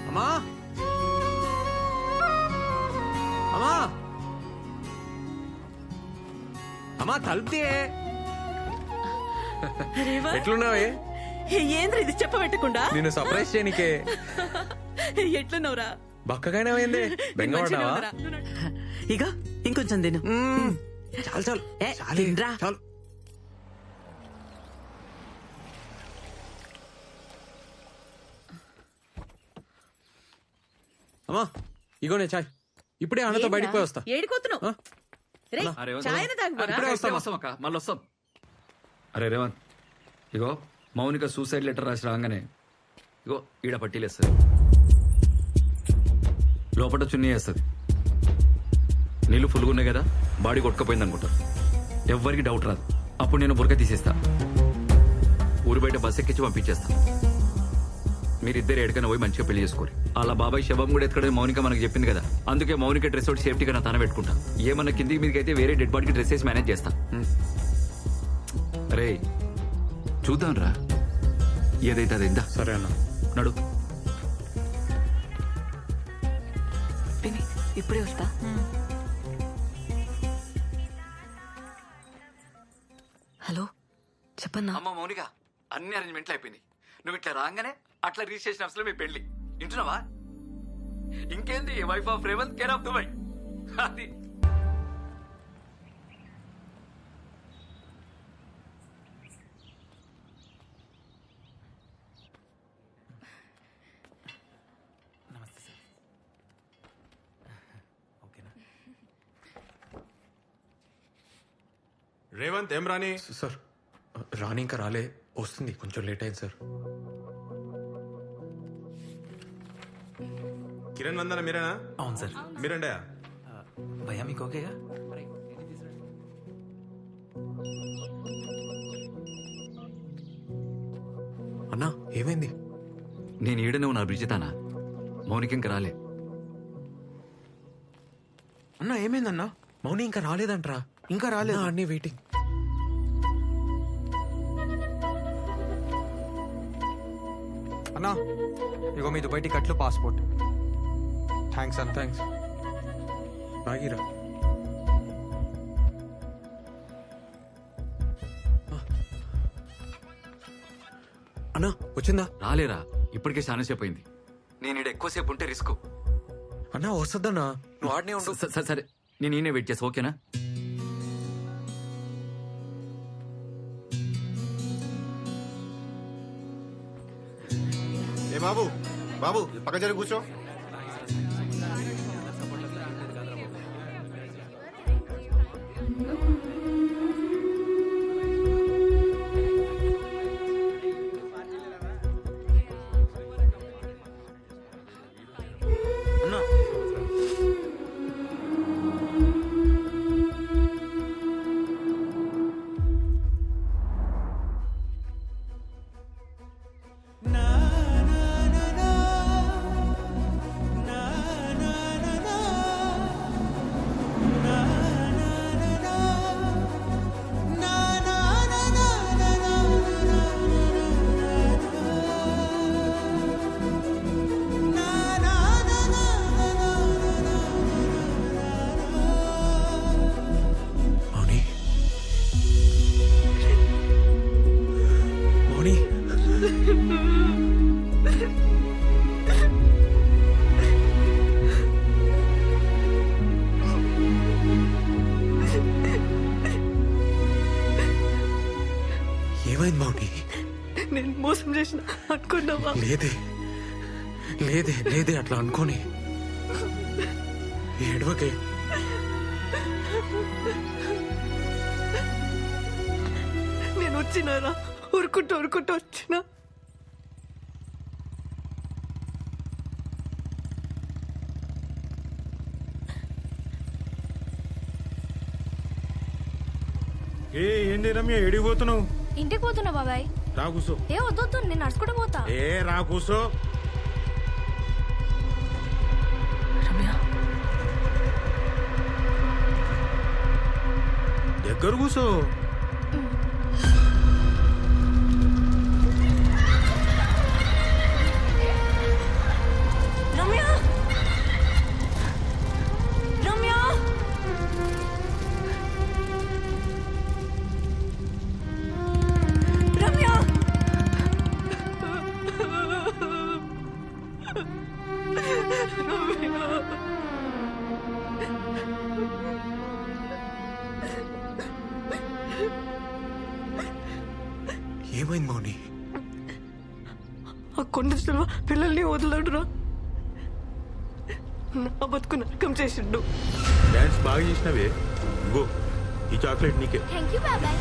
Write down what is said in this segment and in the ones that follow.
అమ్మా అమ్మా అమ్మా తలుపుతే ఎట్లున్నావే? ఏంద్ర ఇది చెప్పబెట్టకుండా నేను సర్ప్రైజ్ చేయనికే. ఎట్లున్నావురా? బక్కగానేమైంది? బెంగపడ్డావా? ఇక ఇంకొంచెం తిను. చాలు చాలు తినరా. చాలు. అమ్మా ఇగోనే చాయ్. ఇప్పుడే అన్నతో బయటికి పోయి వస్తా. ఏడిపోతున్నావు? మళ్ళీ వస్తాం. అరే రేవంత్, ఇగో మౌనిక సూసైడ్ లెటర్ రాసి రాగానే ఇగో ఈడ పట్టీలేస్తుంది, లోపల చున్నీ వేస్తుంది. నీళ్ళు ఫుల్గా ఉన్నాయి కదా, బాడీ కొట్టుకపోయింది అనుకుంటారు. ఎవ్వరికి డౌట్ రాదు. అప్పుడు నేను బురక తీసేస్తా, ఊరి బయట బస్ ఎక్కించి పంపించేస్తా. మీరిద్దరు ఎక్కడికైనా పోయి మంచిగా పెళ్లి చేసుకోరు. అలా బాబాయ్ శవం కూడా ఎక్కడ మౌనిక మనకు చెప్పింది కదా, అందుకే మౌనిక డ్రెస్ ఒకటి సేఫ్టీగా నా తన పెట్టుకుంటా. ఏమన్నా కిందికి మీదకి అయితే వేరే డెడ్ బాడీకి డ్రెస్ వేసి మేనేజ్ చేస్తా. అరే చూద్దాం రా, ఏదైతే అదైందా. సరే అన్న, నడు. ఇప్పుడే వస్తా. హలో చెప్పన్నా. అమ్మ మౌనిక, అన్ని అరేంజ్మెంట్లు అయిపోయింది. నువ్వు ఇట్లా రాగానే అట్లా రిజిస్ట్రేషన్ ఆఫీస్ లో మీ పెళ్లి. వింటున్నావా? ఇంకేంది, wife of Revanth, care of Dubai. అది రేవంత్ ఏం రాని? సార్ రాని ఇంకా రాలే, వస్తుంది, కొంచెం లేట్ అయింది సార్. కిరణ్ వందన మీరేనా? అవును సార్. మీరండే? భయ్యా మీకు ఓకేగా? అన్నా ఏమైంది? నేను ఈడనే ఉన్నా బ్రిజితానా, మౌనిక ఇంకా రాలే. అన్నా ఏమైందన్నా? మౌని ఇంకా రాలేదంట్రా. ఇంకా రాలేదు. అన్నీ వెయిటింగ్. అన్నా ఇగో మీ దుబాయ్ టికెట్లు, పాస్పోర్ట్. థ్యాంక్స్ అన్న. థ్యాంక్స్. బాగిరా. అన్నా వచ్చిందా? రాలేరా, ఇప్పటికే చాలా సేపు అయింది. నేను ఈడ ఎక్కువసేపు ఉంటే రిస్క్. అన్నా వస్తుందన్నా, నువ్వు ఆడనే ఉండు. సరే నేను ఈయనే వెయిట్ చేస్తా, ఓకేనా? ఏ బాబు, బాబు పక్క జరిగి కూర్చో. ఏమైంది మౌని? నేను మోసం చేసిన అనుకున్నావా? లేదే లేదే లేదే, అట్లా అనుకోని ఏడవకే. నేను వచ్చినారా, ఉరుకుంటూ వచ్చినా. ఏంటి రమ్య, ఎడిగిపోతున్నావు? ఇంటికి పోతున్నా బాబాయ్. రా కూసో. ఏ వద్దు, నేను నడుచుకుంటూ పోతా. రా కూసో. దగ్గర కూసో. ఏమైంది మౌని? ఆ కొండ చెల్వ పిల్లల్ని వదలడురా. నా బతుకు నరకం చేసిండు. డాన్స్ బాగా చేసినవే. ఇంకో ఈ చాక్లెట్ నీకే. థ్యాంక్ యూ బాబాయ్.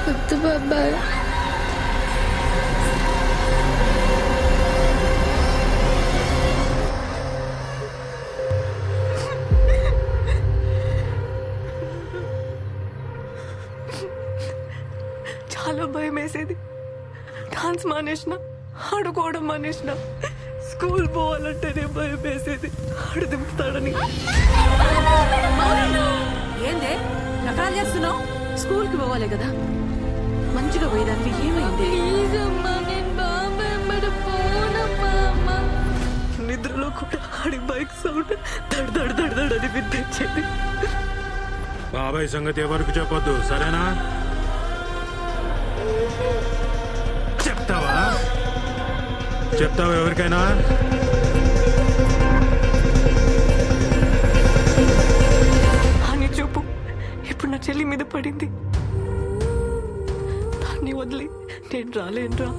వద్దు బాబాయ్. చాలా భయం వేసేది. డాన్స్ మానేసిన, ఆడుకోవడం మానేసిన, స్కూల్ పోవాలంటేనే భయం వేసేది. ఆడు దింపుతాడని. ఏందే నకరాలు చేస్తున్నావు? స్కూల్ కి పోవాలి కదా, మంచిగా పోయేదానికి ఏమైంది? నిద్రలో కూడా ఆడి బైక్ సౌండ్ దడ్ దడ్ దడ్ దడ్ అని వినిపించేది. బాబాయ్ సంగతి ఎవరికి చెప్పొద్దు, సరేనా? చెప్తావా ఎవరికైనా? అని చూపు ఇప్పుడు నా చెల్లి మీద పడింది. దాన్ని వదిలి నేను రాలేనురా.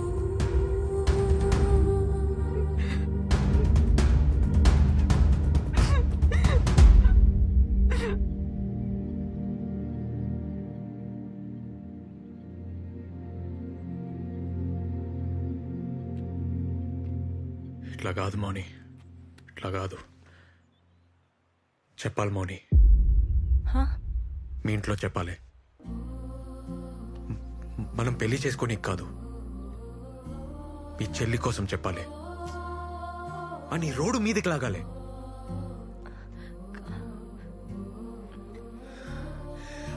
ఇట్లా కాదు మౌని, ఇట్లా కాదు. చెప్పాలి మౌని, మీ ఇంట్లో చెప్పాలి. మనం పెళ్లి చేసుకోనికి కాదు, మీ చెల్లి కోసం చెప్పాలి. అని రోడ్డు మీదకి లాగాలి.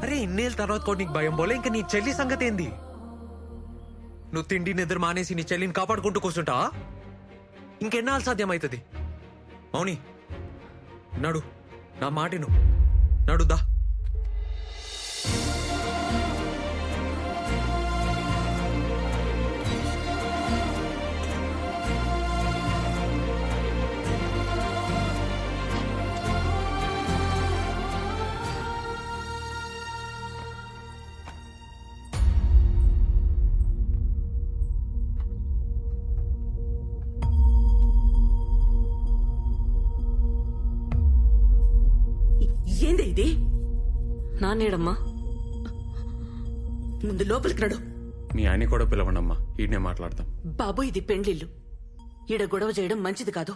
అరే ఇన్నేళ్ళ తర్వాత కూడా నీకు భయం పోలే, ఇంకా నీ చెల్లి సంగతి ఏంది? నువ్వు తిండి నిద్ర మానేసి నీ చెల్లిని కాపాడుకుంటూ కూర్చుంటావా? ఇంకెన్నాళ్ళు సాధ్యమవుతుంది? మౌని నడు, నా మాటిను, నడుదా. ఏంది ఇది? నానేడమ్మా? ముందు లోపలికి నడు. మీ ఆయన కూడా పిలవండమ్మా, ఈయనే మాట్లాడతాం. బాబు ఇది పెండ్లిల్లు, ఈడ గొడవ చేయడం మంచిది కాదు.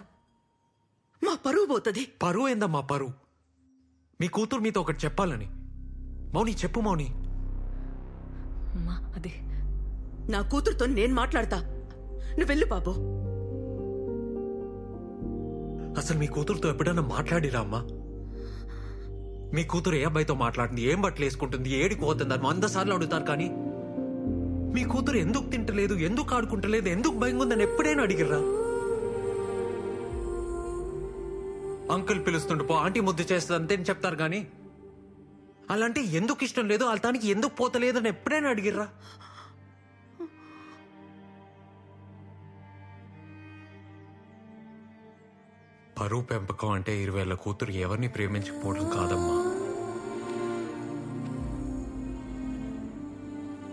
మా పరువు పోతుంది. పరువు ఏందమ్మా పరువు? మీ కూతురు మీతో ఒకటి చెప్పాలని. మౌని చెప్పు మౌని. అమ్మా అది నా కూతురుతో నేను మాట్లాడతా, నువ్వు వెళ్ళు బాబు. అసలు మీ కూతురుతో ఎప్పుడైనా మాట్లాడిరా అమ్మా? మీ కూతురు ఏ అబ్బాయితో మాట్లాడుతుంది, ఏం బట్టలు వేసుకుంటుంది, ఏడికి పోతుంది అని 100 సార్లు అడుగుతారు. కానీ మీ కూతురు ఎందుకు తింటలేదు, ఎందుకు ఆడుకుంటలేదు, ఎందుకు భయంగా ఉందని ఎప్పుడైనా అడిగిర్రా? అంకుల్ పిలుస్తుండు పో, ఆంటీ ముద్దు చేస్తుంది అంతే అని చెప్తారు. కానీ అలాంటి ఎందుకు ఇష్టం లేదు, వాళ్ళకి ఎందుకు పోతలేదు అని ఎప్పుడైనా అడిగిర్రా? పరువు పెంపకం అంటే 20 ఏళ్ల కూతురు ఎవరిని ప్రేమించకపోవడం కాదమ్మా.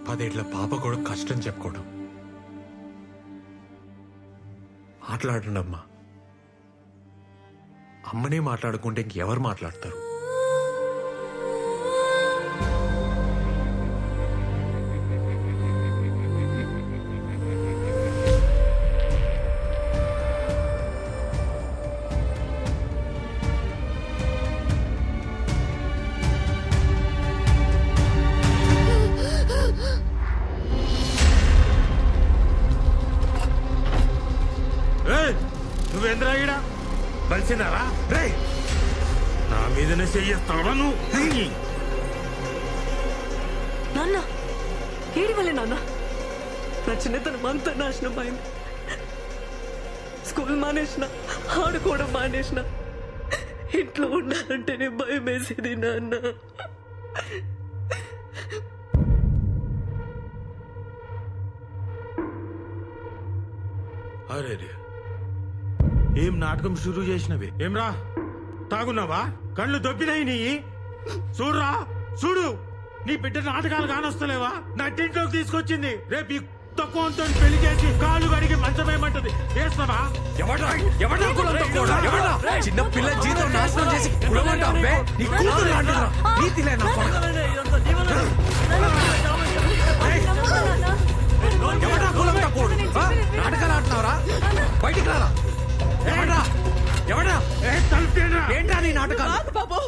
10 ఏళ్ల పాప కూడా కష్టం చెప్పుకోవడం. మాట్లాడండి అమ్మా. అమ్మనే మాట్లాడుకుంటే ఇంకెవరు మాట్లాడతారు? నువ్వేంద్రా ఈడ కలిసినారా? రే నా మీదనే చెయ్యేస్తావా నువ్వు? నాన్న ఏడి వల్లే నాన్న నా చిన్నతనం అంతా నాశనం అయింది. స్కూల్ మానేసిన, ఆడుకోవడం మానేసిన, ఇంట్లో ఉండాలంటేనే భయం వేసేది నాన్న. అరే రే ఏం నాటకం షురూ చేసినవి ఏమ్రా తాగున్నావా కళ్ళు దొబ్బినాయి నీ చూడురా చూడు నీ బిడ్డ నాటకాలు కానొస్తలేవా నా టింట్లోకి తీసుకొచ్చింది రేపు ఈ తక్కువతో పెళ్లి చేసి కాళ్ళు కడిగి మంచమేమంటది వేస్తావా చిన్న పిల్ల జీతం నాశనం చేసి కులమంటావు బే? నీ కూతురు లాంటిదిరా. నీతిలే నా కొడుకు. ఎవడ్రా కులంతా పోడు? ఆ? నాటకాలు ఆడుతున్నావురా? బయటికి రారా. ఎవడ్రా? ఏంట్రా నీ నాటకాలు? బాబు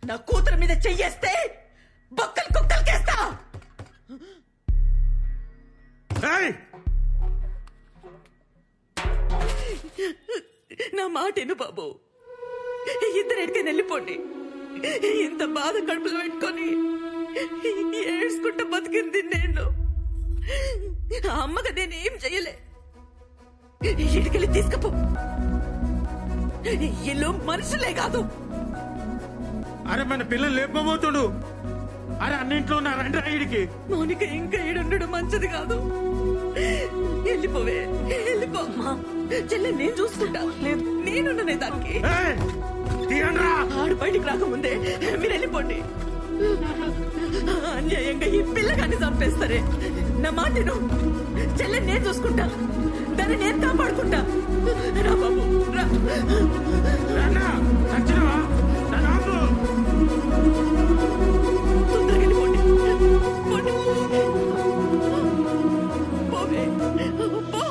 నా కూతురు మీద చెయ్యేస్తే బొక్కలు కుక్కలకేస్తా. నా మాటేను బాబు, ఇద్దరెడికైనా వెళ్ళిపోండి. ఇంత బాధ కడుపులో పెట్టుకొని ఏడ్చుకుంటా బతికింది నేను. ఆ అమ్మగా నేనేం చెయ్యలే. ఇడికెళ్ళి తీసుకపో. ఇల్లు మనుషులే కాదు. అరే మన పిల్లలు లేపబోతుడు. అరే అన్నింట్లో ఉన్న రండి రాయుడికి. మౌనిక ఇంకా ఈడుండడం మంచిది కాదు. వెళ్ళిపోవే, వెళ్ళిపో అమ్మా. చెల్లె నేను చూసుకుంటా. లేదు, నేనున్ననే దానికి. ఆడు బయటికి రాకముందే మీరు వెళ్ళిపోండి. అన్యాయంగా ఈ పిల్లగాన్ని చంపేస్తారే. నా మాటను చెల్లె నేను చూసుకుంటా. దాన్ని నేను కాపాడుకుంటా. రా బాబు రా. తొందరగా వెళ్ళిపోండి. పోండి. పోవే. పో.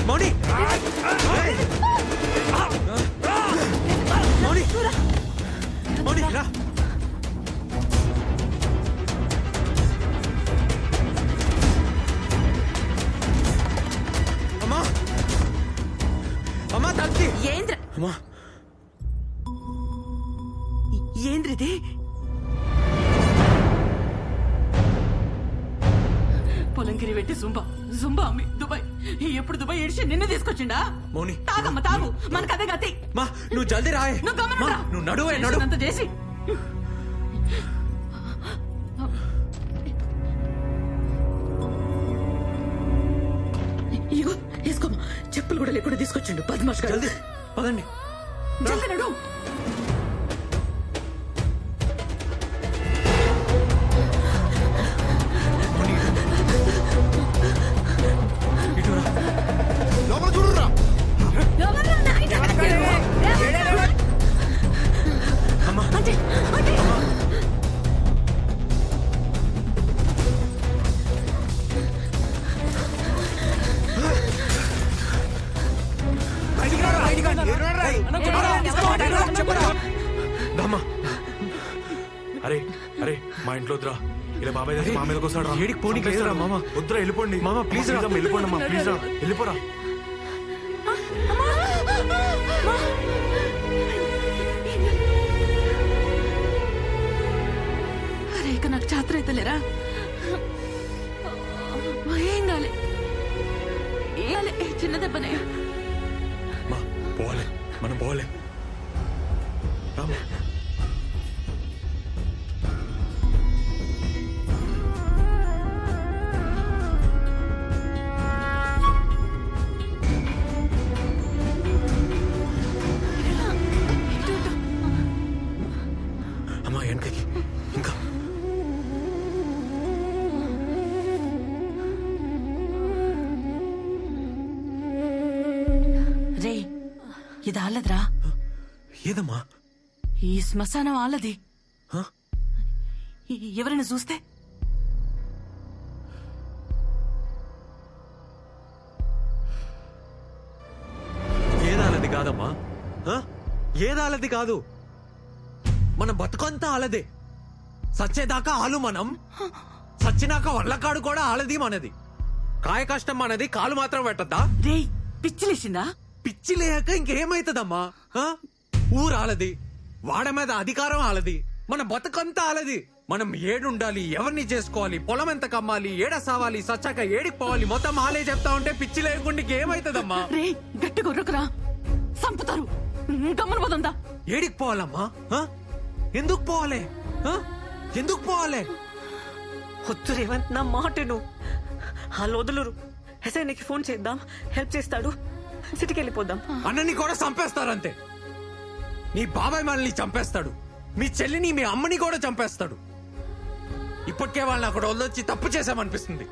మౌని మౌని మౌని రా. అమ్మా అమ్మా తల్లి. ఏంద్ర అమ్మా ఏంద్రిది? పొలంకిరి పెట్టి జుంబా అమ్మి దుబాయ్. ఎప్పుడు దుబాయ్ ఏడిచి నిన్ను తీసుకొచ్చిండా? మౌని తాగమ్మ తాగు, మనకు అదే గతి. మా నువ్వు జల్దీ రాయే. నువ్వు గమనం రా. నువ్వు నడువే నడు. అంత చేసి ఇగో వేసుకోమా. చెప్పులు కూడా లేకుండా తీసుకొచ్చిండు బద్మాష్ గారు. జల్దీ పదండి. జల్దీ నడు. అరే అరే మా ఇంట్లో వద్దురా. ఇలా బాబాయ్ దగ్గర మా మీదకి వస్తాడు. ఏడికి పోనీకి లేదురా మామ. వద్దురా వెళ్ళిపోండి. మామ, ప్లీజ్ రా. వెళ్ళిపోండి అమ్మా, ప్లీజ్ రా వెళ్ళిపోరా. అరే ఇక నాకు చాత్ర అవుతలేరా? ఏం కాలే, చిన్న దెబ్బనే. మా పోలే, మనం పోలే. రామా అమ్మా వెనకకి ఇంకా. రే ఇది ఆలద్రా. ఏదమ్మా? ఈ శ్మశానం ఆలది. హ? ఎవరైనా చూస్తే? ఏదాలది కాదమ్మా. ఏదాలది కాదు. మన బతుకంతా ఆలదే. సచ్చేదాకా ఆలు మనం, సచ్చినాక వల్లకాడు కూడా ఆలది మనది. కాయ కష్టం మనది, కాలు మాత్రం పెట్టద్దా? రే పిచ్చిలేసిందా? పిచ్చి లేక ఇంకేమైతుందమ్మా? ఊరాలది, వాడ మీద అధికారం ఆలది, మన బతుకంతా ఆలది. మనం ఏడుండాలి, ఎవరిని చేసుకోవాలి, పొలం ఎంత కమ్మాలి, ఏడ సావాలి, సచ్చాక ఏడికి పోవాలి, మొత్తం ఆలే చెప్తా ఉంటే పిచ్చి లేకుండా ఏమైతుందమ్మా? రే గట్టి గొర్రకురా, సంపుతారు. గమ్మన పోదంతా. ఏడికి పోవాలమ్మా? ఎందుకు పోవాలి? ఎందుకు పోవాలి? వద్దు రేవంత్, నా మాటను. వాళ్ళు వదులురు. ఎస్ఐకి ఫోన్ చేద్దాం, హెల్ప్ చేస్తాడు. సిటీకి వెళ్ళిపోదాం. అన్నని కూడా చంపేస్తారంతే. నీ బాబాయ్ మనల్ని చంపేస్తాడు, మీ చెల్లిని మీ అమ్మని కూడా చంపేస్తాడు. ఇప్పటికే వాళ్ళని అక్కడ వదిలొచ్చి తప్పు చేశామనిపిస్తుంది.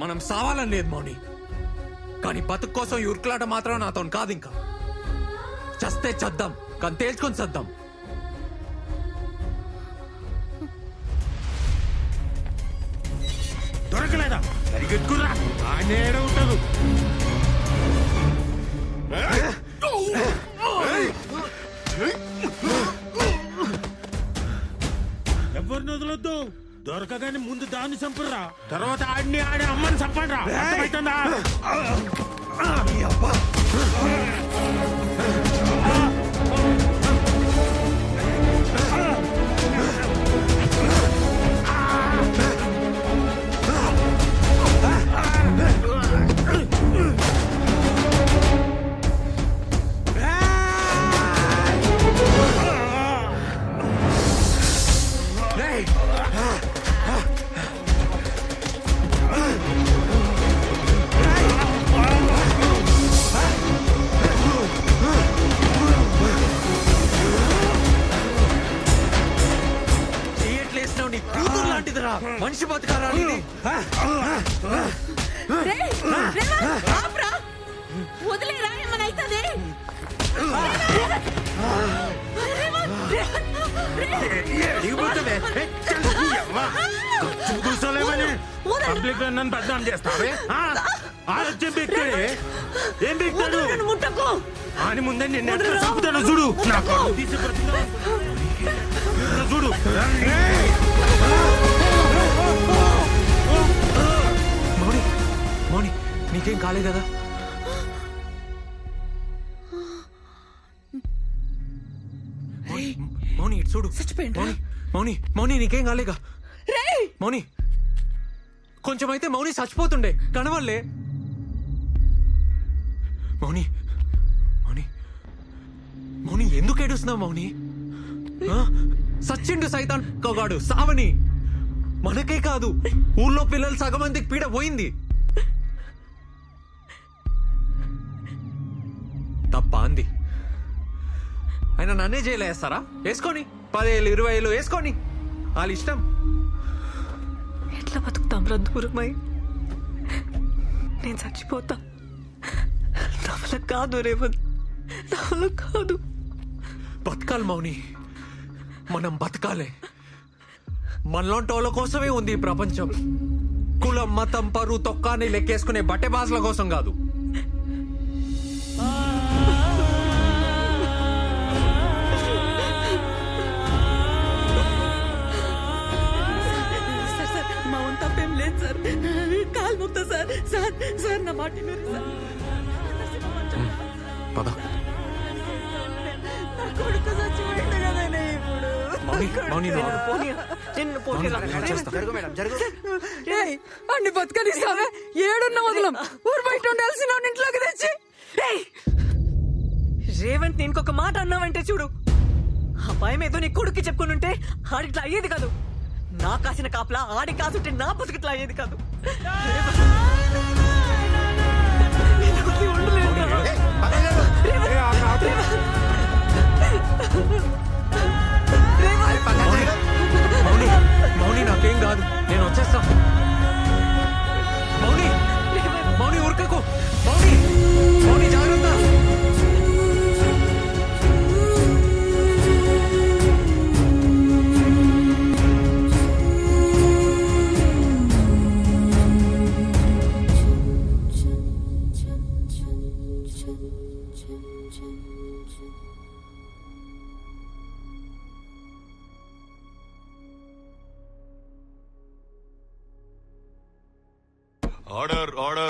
మనం సావాలని లేదు మౌని, కానీ బతుకు కోసం ఈ ఉరుకులాట మాత్రం నాతో కాదు. ఇంకా చస్తే చద్దాం, కానీ తేల్చుకొని చద్దాం. దొరకలేదా? సరిగెత్తుకురా, ఆయన ఏడ ఉంటారు. ఎవరిని వదలొద్దు. దొరకగానే ముందు దాన్ని చంపుర్రా, తర్వాత ఆడిని ఆడే అమ్మని చంపండిరా. అర్థమవుతుందా? మనిషి బతకారా? వదిలేరా ఏమన్నా అవుతుంది? పబ్లిక్ నన్ను బద్నాం చేస్తావే? ఆలోచన బిక్తాడే. ఏం బిక్తాడు? ముట్టకు. అని ముందే నిన్ను చంపుతాను చూడు. నాకు తీసి చూడు. మౌని, మౌని, నీకేం కాలే కదా? మౌని ఇటు చూడు. మౌని, మౌని, మౌని నీకేం కాలేగా? మౌని, కొంచెం అయితే మౌని చచ్చిపోతుండే, కనవల్లే. మౌని, మౌని, మౌని ఎందుకు ఏడుస్తున్నావు మౌని? సచ్చిండు సైతాన్ కొగాడు సావని. మనకే కాదు, ఊళ్ళో పిల్లలు సగం మందికి పీడ పోయింది. తప్ప అంది. ఆయన నన్నే జైలు వేస్తారా? వేసుకొని 10,000 20,000 వేసుకొని, వాళ్ళ ఇష్టం. ఎట్లా బతుకుతాం రా దూరమై? నేను చచ్చిపోతా. నా వల్ల కాదు రేవంత్, నా వల్ల కాదు. బతకాలి మౌని, మనం బతకాలే. మనలాంటి వాళ్ళ కోసమే ఉంది ఈ ప్రపంచం. కులం, మతం, పరు, తొక్కాని లెక్కేసుకునే బట్టె బాసుల కోసం కాదు. మా వంత తప్పేం లేదు సార్. కాలు ముక్తా సార్. సార్ సార్ నా మాట వినండి సార్. పద నా కొడుకు చచ్చిపోయింది కదనే ఇప్పుడు. మౌని, మౌని నువ్వు ఆగు. నిన్ను పోనీరా. అన్ని బతకనిస్తావే? ఏడున్న వదలం. ఊరు బయట ఉండాల్సిన ఇంట్లోకి తెచ్చి. రేవంత్, నేను ఇంకొక మాట అన్నావంటే చూడు, ఆ భయం ఏదో నీ కొడుక్కి చెప్పుకుని ఉంటే ఆడిట్లా అయ్యేది కాదు. నా కాసిన కాపలా ఆడి కాసుంటే నా బతుకిట్లా అయ్యేది కాదు. మౌని, మౌని నాకేం కాదు, నేను వచ్చేస్తా. మౌని, మౌని ఉరకకు. మౌని, మౌని జాగ్రత్త. Order order